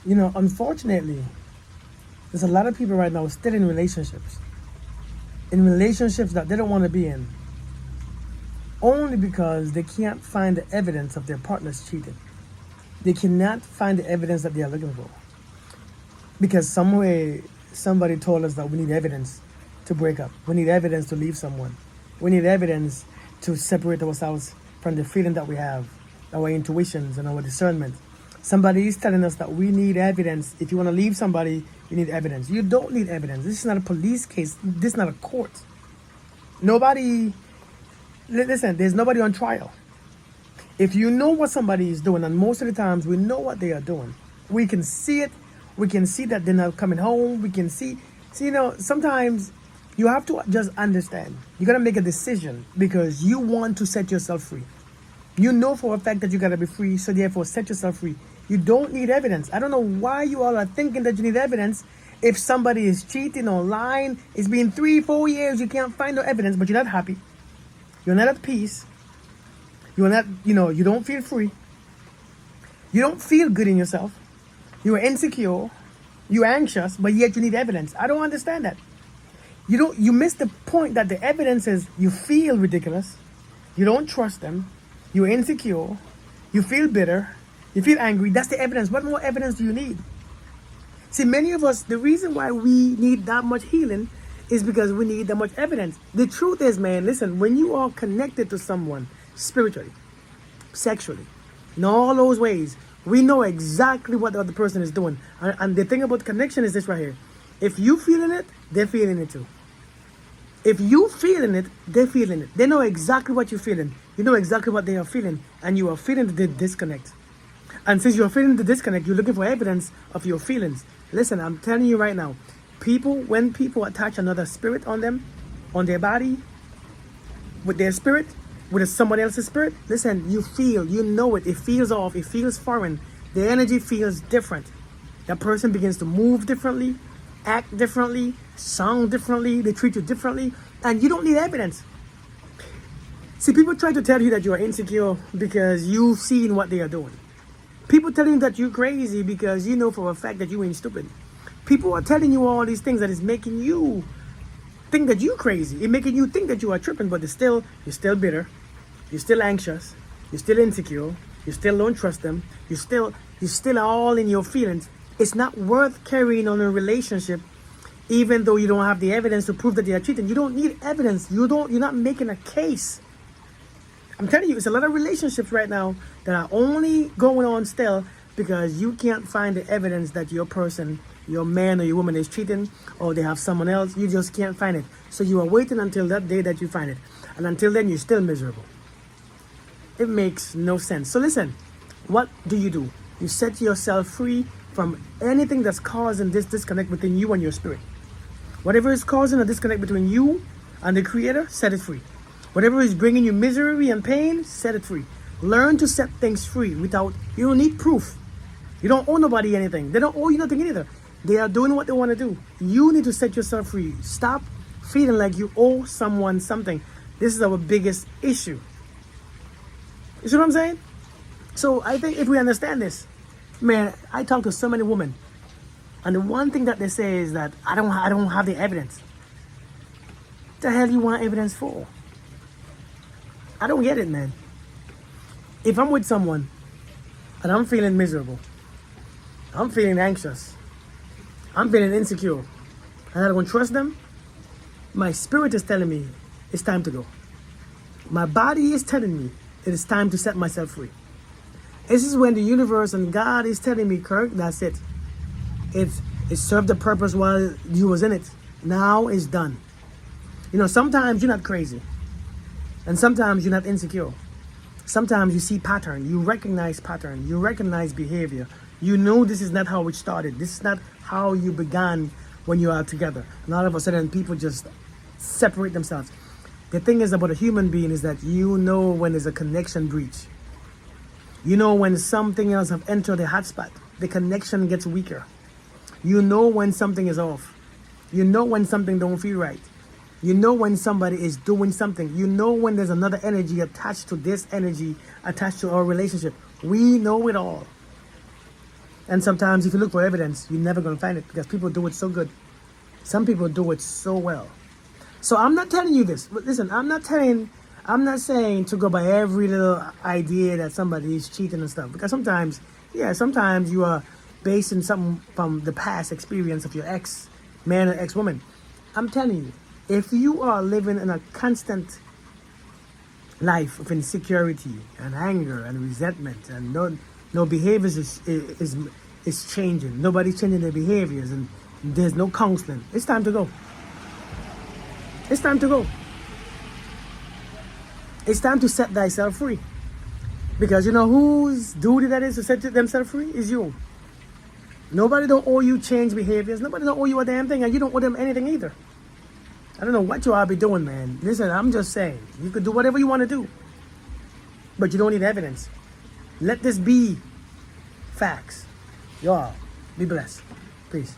Unfortunately, there's a lot of people right now still in relationships that they don't want to be in, only because they can't find the evidence of their partner's cheating. They cannot find the evidence that they are looking for. Because some way somebody told us that we need evidence to break up. We need evidence to leave someone. We need evidence to separate ourselves from the feeling that we have, our intuitions and our discernment. Somebody is telling us that we need evidence. If you want to leave somebody, you need evidence. You don't need evidence. This is not a police case. This is not a court. Listen, there's nobody on trial. If you know what somebody is doing, and most of the times we know what they are doing, we can see it. We can see that they're not coming home. We can see, sometimes you have to just understand. You got to make a decision because you want to set yourself free. You know for a fact that you got to be free, so therefore set yourself free. You don't need evidence. I don't know why you all are thinking that you need evidence. If somebody is cheating or lying, it's been 3-4 years, you can't find no evidence, but you're not happy. You're not at peace. You're not, you don't feel free. You don't feel good in yourself. You're insecure. You're anxious, but yet you need evidence. I don't understand that. You miss the point that the evidence is you feel ridiculous. You don't trust them. You're insecure. You feel bitter. You feel angry. That's the evidence. What more evidence do you need? See, many of us, the reason why we need that much healing is because we need that much evidence. The truth is, man, listen, when you are connected to someone spiritually, sexually, in all those ways, we know exactly what the other person is doing. And the thing about connection is this right here. If you feeling it, they're feeling it too. If you feeling it, they're feeling it. They know exactly what you're feeling. You know exactly what they are feeling. And you are feeling the disconnect. And since you're feeling the disconnect, you're looking for evidence of your feelings. Listen, I'm telling you right now, when people attach another spirit on them, on their body, with their spirit, with someone else's spirit, listen, you know it. It feels off. It feels foreign. The energy feels different. That person begins to move differently, act differently, sound differently. They treat you differently. And you don't need evidence. See, people try to tell you that you are insecure because you've seen what they are doing. People telling you that you're crazy because you know for a fact that you ain't stupid. People are telling you all these things that is making you think that you're crazy. It's making you think that you are tripping, but you're still bitter. You're still anxious. You're still insecure. You still don't trust them. You're still all in your feelings. It's not worth carrying on a relationship, even though you don't have the evidence to prove that they are cheating. You don't need evidence. You're not making a case. I'm telling you, it's a lot of relationships right now that are only going on still because you can't find the evidence that your person, your man or your woman is cheating or they have someone else. You just can't find it. So you are waiting until that day that you find it. And until then, you're still miserable. It makes no sense. So listen, what do? You set yourself free from anything that's causing this disconnect between you and your spirit. Whatever is causing a disconnect between you and the Creator, set it free. Whatever is bringing you misery and pain, set it free. Learn to set things free you don't need proof. You don't owe nobody anything. They don't owe you nothing either. They are doing what they want to do. You need to set yourself free. Stop feeling like you owe someone something. This is our biggest issue. You see what I'm saying? So I think if we understand this, man, I talk to so many women, and the one thing that they say is that I don't have the evidence. What the hell you want evidence for? I don't get it, man. If I'm with someone and I'm feeling miserable, I'm feeling anxious, I'm feeling insecure, and I don't trust them, my spirit is telling me it's time to go. My body is telling me it is time to set myself free. This is when the universe and God is telling me, Kirk, that's it. It served the purpose while you was in it. Now it's done. Sometimes you're not crazy. And sometimes you're not insecure. Sometimes you see pattern. You recognize pattern. You recognize behavior. You know this is not how it started. This is not how you began when you are together. And all of a sudden people just separate themselves. The thing is about a human being is that you know when there's a connection breach. You know when something else have entered the hotspot. The connection gets weaker. You know when something is off. You know when something don't feel right. You know when somebody is doing something. You know when there's another energy attached to this energy, attached to our relationship. We know it all. And sometimes if you look for evidence, you're never going to find it because people do it so good. Some people do it so well. So I'm not telling you this. But listen, I'm not saying to go by every little idea that somebody is cheating and stuff. Because sometimes you are basing something from the past experience of your ex man or ex woman. I'm telling you, if you are living in a constant life of insecurity and anger and resentment and no behaviors is changing, nobody's changing their behaviors, and there's no counseling, it's time to go. It's time to go. It's time to set thyself free. Because you know whose duty that is to set themselves free? Is you. Nobody don't owe you change behaviors. Nobody don't owe you a damn thing, and you don't owe them anything either. I don't know what you all be doing, man. Listen, I'm just saying, you could do whatever you want to do, but you don't need evidence. Let this be facts. Y'all, be blessed. Peace.